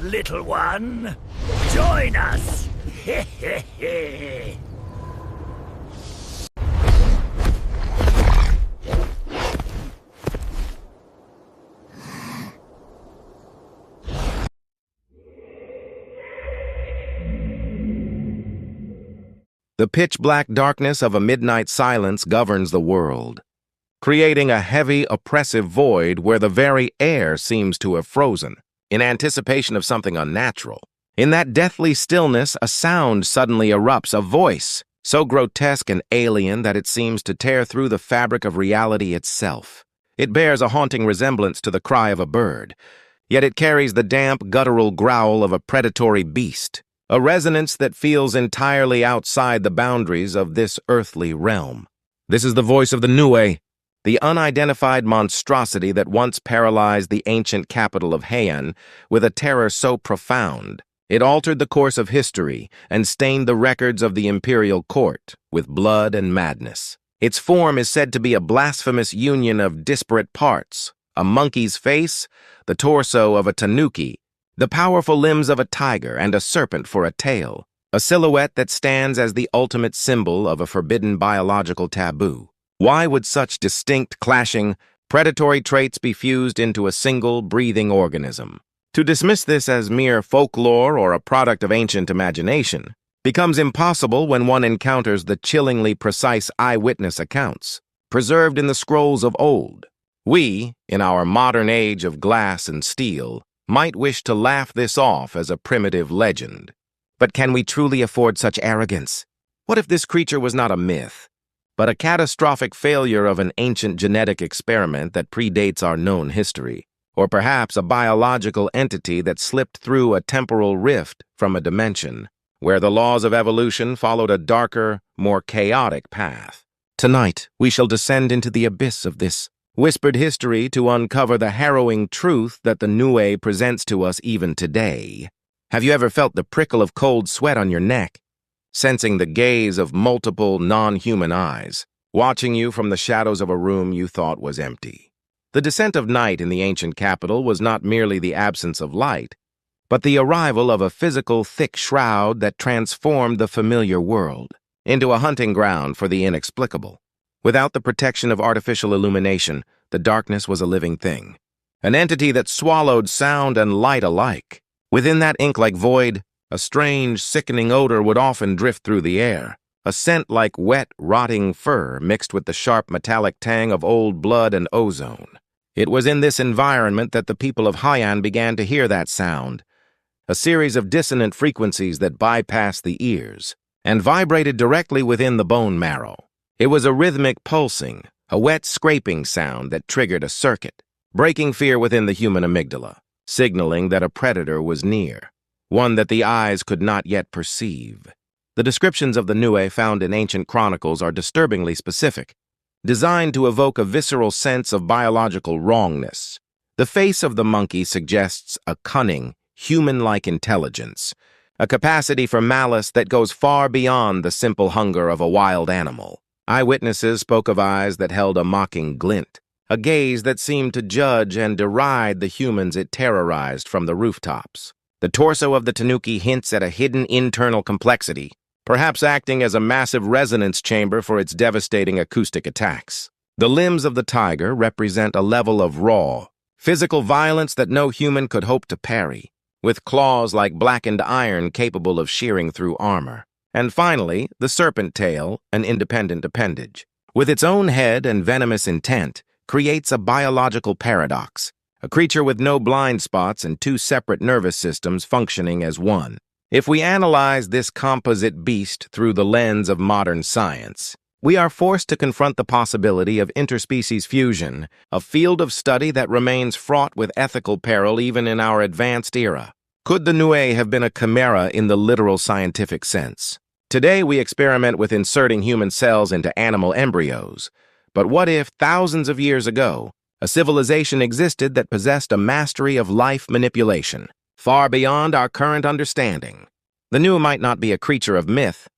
little one. Join us! The pitch-black darkness of a midnight silence governs the world, creating a heavy, oppressive void where the very air seems to have frozen, in anticipation of something unnatural. In that deathly stillness, a sound suddenly erupts, a voice, so grotesque and alien that it seems to tear through the fabric of reality itself. It bears a haunting resemblance to the cry of a bird, yet it carries the damp, guttural growl of a predatory beast, a resonance that feels entirely outside the boundaries of this earthly realm. This is the voice of the Nue, the unidentified monstrosity that once paralyzed the ancient capital of Heian with a terror so profound it altered the course of history and stained the records of the imperial court with blood and madness. Its form is said to be a blasphemous union of disparate parts: a monkey's face, the torso of a tanuki, the powerful limbs of a tiger, and a serpent for a tail, a silhouette that stands as the ultimate symbol of a forbidden biological taboo. Why would such distinct, clashing, predatory traits be fused into a single, breathing organism? To dismiss this as mere folklore or a product of ancient imagination becomes impossible when one encounters the chillingly precise eyewitness accounts, preserved in the scrolls of old. We, in our modern age of glass and steel, might wish to laugh this off as a primitive legend. But can we truly afford such arrogance? What if this creature was not a myth, but a catastrophic failure of an ancient genetic experiment that predates our known history? Or perhaps a biological entity that slipped through a temporal rift from a dimension, where the laws of evolution followed a darker, more chaotic path. Tonight, we shall descend into the abyss of this whispered history to uncover the harrowing truth that the Nue presents to us even today. Have you ever felt the prickle of cold sweat on your neck, sensing the gaze of multiple non-human eyes, watching you from the shadows of a room you thought was empty? The descent of night in the ancient capital was not merely the absence of light, but the arrival of a physical thick shroud that transformed the familiar world into a hunting ground for the inexplicable. Without the protection of artificial illumination, the darkness was a living thing, an entity that swallowed sound and light alike. Within that ink-like void, a strange, sickening odor would often drift through the air, a scent like wet, rotting fur mixed with the sharp metallic tang of old blood and ozone. It was in this environment that the people of Heian began to hear that sound, a series of dissonant frequencies that bypassed the ears and vibrated directly within the bone marrow. It was a rhythmic pulsing, a wet scraping sound that triggered a circuit, breaking fear within the human amygdala, signaling that a predator was near, one that the eyes could not yet perceive. The descriptions of the Nue found in ancient chronicles are disturbingly specific, designed to evoke a visceral sense of biological wrongness. The face of the monkey suggests a cunning, human-like intelligence, a capacity for malice that goes far beyond the simple hunger of a wild animal. Eyewitnesses spoke of eyes that held a mocking glint, a gaze that seemed to judge and deride the humans it terrorized from the rooftops. The torso of the tanuki hints at a hidden internal complexity, perhaps acting as a massive resonance chamber for its devastating acoustic attacks. The limbs of the tiger represent a level of raw, physical violence that no human could hope to parry, with claws like blackened iron capable of shearing through armor. And finally, the serpent tail, an independent appendage, with its own head and venomous intent, creates a biological paradox, a creature with no blind spots and two separate nervous systems functioning as one. If we analyze this composite beast through the lens of modern science, we are forced to confront the possibility of interspecies fusion, a field of study that remains fraught with ethical peril even in our advanced era. Could the Nue have been a chimera in the literal scientific sense? Today we experiment with inserting human cells into animal embryos, but what if, thousands of years ago, a civilization existed that possessed a mastery of life manipulation, far beyond our current understanding? The Nue might not be a creature of myth,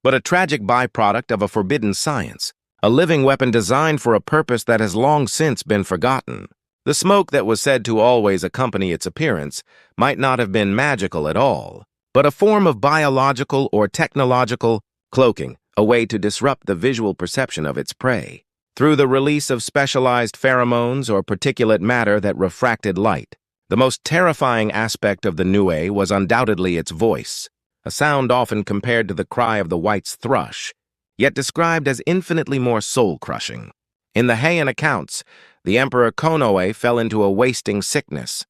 but a tragic byproduct of a forbidden science, a living weapon designed for a purpose that has long since been forgotten. The smoke that was said to always accompany its appearance might not have been magical at all, but a form of biological or technological cloaking, a way to disrupt the visual perception of its prey, through the release of specialized pheromones or particulate matter that refracted light. The most terrifying aspect of the Nue was undoubtedly its voice, a sound often compared to the cry of the white's thrush, yet described as infinitely more soul-crushing. In the Heian accounts, the Emperor Konoe fell into a wasting sickness,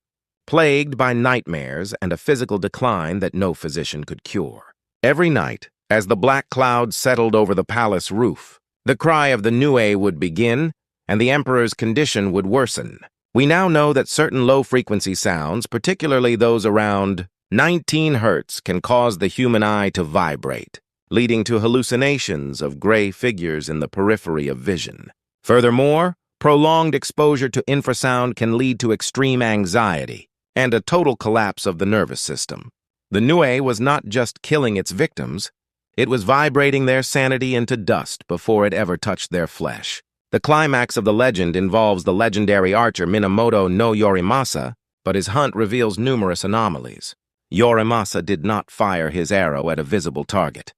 plagued by nightmares and a physical decline that no physician could cure. Every night, as the black clouds settled over the palace roof, the cry of the Nue would begin, and the Emperor's condition would worsen. We now know that certain low-frequency sounds, particularly those around 19 hertz, can cause the human eye to vibrate, leading to hallucinations of gray figures in the periphery of vision. Furthermore, prolonged exposure to infrasound can lead to extreme anxiety and a total collapse of the nervous system. The Nue was not just killing its victims, it was vibrating their sanity into dust before it ever touched their flesh. The climax of the legend involves the legendary archer Minamoto no Yorimasa, but his hunt reveals numerous anomalies. Yorimasa did not fire his arrow at a visible target.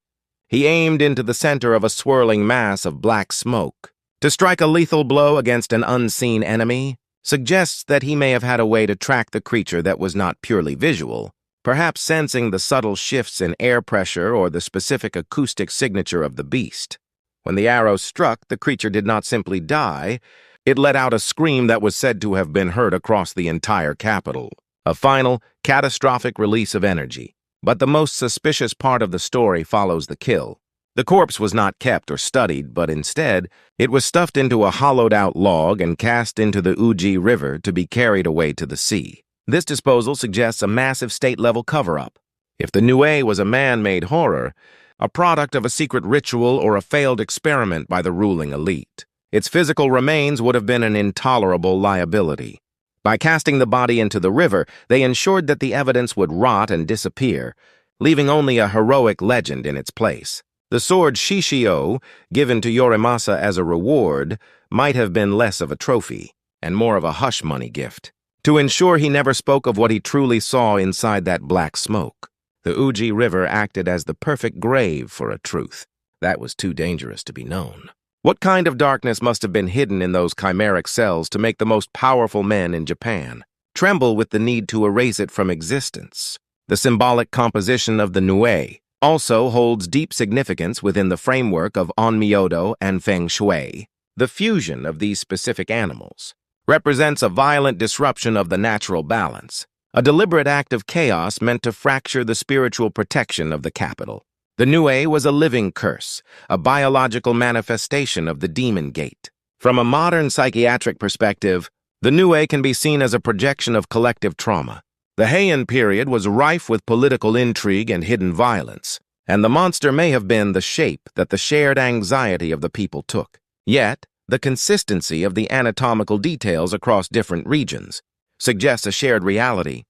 He aimed into the center of a swirling mass of black smoke. To strike a lethal blow against an unseen enemy suggests that he may have had a way to track the creature that was not purely visual, perhaps sensing the subtle shifts in air pressure or the specific acoustic signature of the beast. When the arrow struck, the creature did not simply die, it let out a scream that was said to have been heard across the entire capital. A final, catastrophic release of energy. But the most suspicious part of the story follows the kill. The corpse was not kept or studied, but instead, it was stuffed into a hollowed-out log and cast into the Uji River to be carried away to the sea. This disposal suggests a massive state-level cover-up. If the Nue was a man-made horror, a product of a secret ritual or a failed experiment by the ruling elite, its physical remains would have been an intolerable liability. By casting the body into the river, they ensured that the evidence would rot and disappear, leaving only a heroic legend in its place. The sword Shishio, given to Yorimasa as a reward, might have been less of a trophy and more of a hush-money gift, to ensure he never spoke of what he truly saw inside that black smoke. The Uji River acted as the perfect grave for a truth that was too dangerous to be known. What kind of darkness must have been hidden in those chimeric cells to make the most powerful men in Japan tremble with the need to erase it from existence? The symbolic composition of the Nue also holds deep significance within the framework of Onmyodo and Feng Shui. The fusion of these specific animals represents a violent disruption of the natural balance, a deliberate act of chaos meant to fracture the spiritual protection of the capital. The Nue was a living curse, a biological manifestation of the demon gate. From a modern psychiatric perspective, the Nue can be seen as a projection of collective trauma. The Heian period was rife with political intrigue and hidden violence, and the monster may have been the shape that the shared anxiety of the people took. Yet, the consistency of the anatomical details across different regions suggests a shared reality,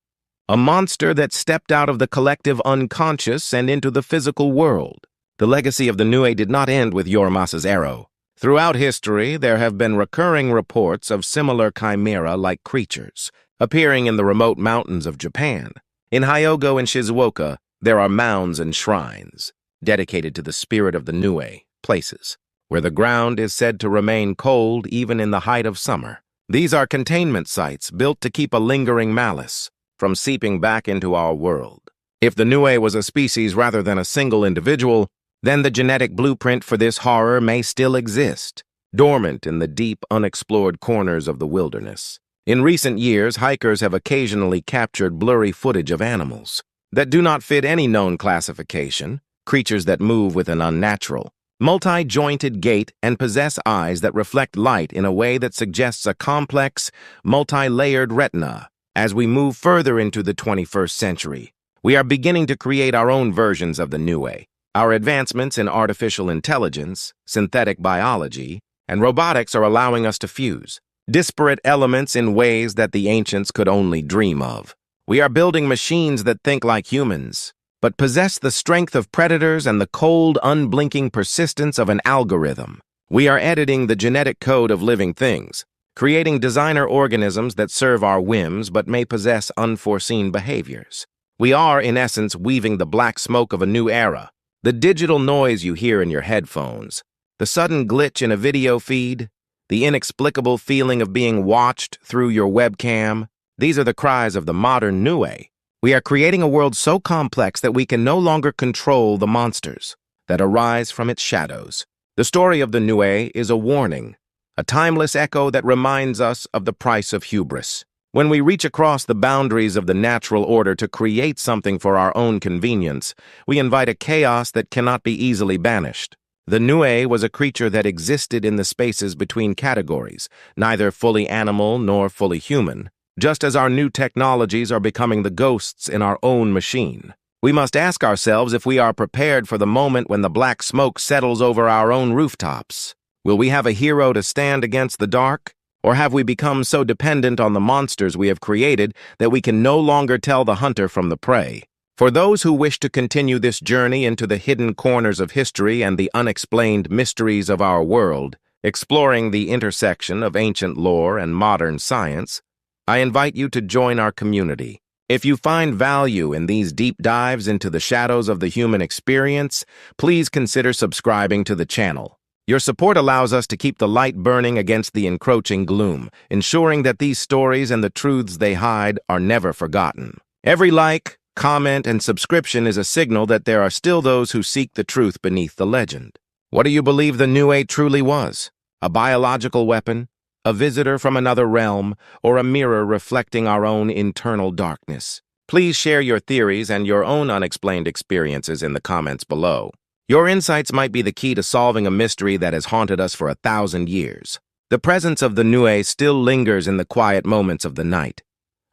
a monster that stepped out of the collective unconscious and into the physical world. The legacy of the Nue did not end with Yorimasa's arrow. Throughout history, there have been recurring reports of similar chimera-like creatures appearing in the remote mountains of Japan. In Hyogo and Shizuoka, there are mounds and shrines dedicated to the spirit of the Nue, places where the ground is said to remain cold even in the height of summer. These are containment sites built to keep a lingering malice from seeping back into our world. If the Nue was a species rather than a single individual, then the genetic blueprint for this horror may still exist, dormant in the deep, unexplored corners of the wilderness. In recent years, hikers have occasionally captured blurry footage of animals that do not fit any known classification, creatures that move with an unnatural, multi-jointed gait and possess eyes that reflect light in a way that suggests a complex, multi-layered retina. As we move further into the 21st century, we are beginning to create our own versions of the Nue. Our advancements in artificial intelligence, synthetic biology, and robotics are allowing us to fuse disparate elements in ways that the ancients could only dream of. We are building machines that think like humans, but possess the strength of predators and the cold, unblinking persistence of an algorithm. We are editing the genetic code of living things, creating designer organisms that serve our whims but may possess unforeseen behaviors. We are, in essence, weaving the black smoke of a new era. The digital noise you hear in your headphones, the sudden glitch in a video feed, the inexplicable feeling of being watched through your webcam, these are the cries of the modern Nue. We are creating a world so complex that we can no longer control the monsters that arise from its shadows. The story of the Nue is a warning, a timeless echo that reminds us of the price of hubris. When we reach across the boundaries of the natural order to create something for our own convenience, we invite a chaos that cannot be easily banished. The Nue was a creature that existed in the spaces between categories, neither fully animal nor fully human, just as our new technologies are becoming the ghosts in our own machine. We must ask ourselves if we are prepared for the moment when the black smoke settles over our own rooftops. Will we have a hero to stand against the dark? Or have we become so dependent on the monsters we have created that we can no longer tell the hunter from the prey? For those who wish to continue this journey into the hidden corners of history and the unexplained mysteries of our world, exploring the intersection of ancient lore and modern science, I invite you to join our community. If you find value in these deep dives into the shadows of the human experience, please consider subscribing to the channel. Your support allows us to keep the light burning against the encroaching gloom, ensuring that these stories and the truths they hide are never forgotten. Every like, comment, and subscription is a signal that there are still those who seek the truth beneath the legend. What do you believe the Nue truly was? A biological weapon? A visitor from another realm? Or a mirror reflecting our own internal darkness? Please share your theories and your own unexplained experiences in the comments below. Your insights might be the key to solving a mystery that has haunted us for 1,000 years. The presence of the Nue still lingers in the quiet moments of the night,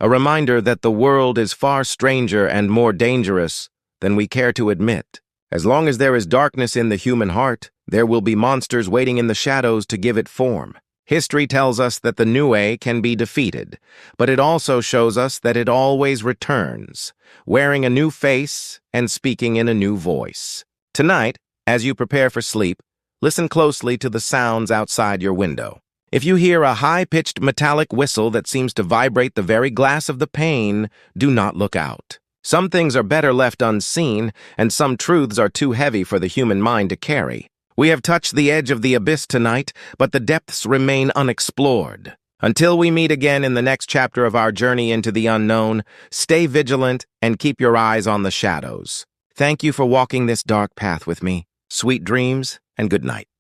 a reminder that the world is far stranger and more dangerous than we care to admit. As long as there is darkness in the human heart, there will be monsters waiting in the shadows to give it form. History tells us that the Nue can be defeated, but it also shows us that it always returns, wearing a new face and speaking in a new voice. Tonight, as you prepare for sleep, listen closely to the sounds outside your window. If you hear a high-pitched metallic whistle that seems to vibrate the very glass of the pane, do not look out. Some things are better left unseen, and some truths are too heavy for the human mind to carry. We have touched the edge of the abyss tonight, but the depths remain unexplored. Until we meet again in the next chapter of our journey into the unknown, stay vigilant and keep your eyes on the shadows. Thank you for walking this dark path with me. Sweet dreams and good night.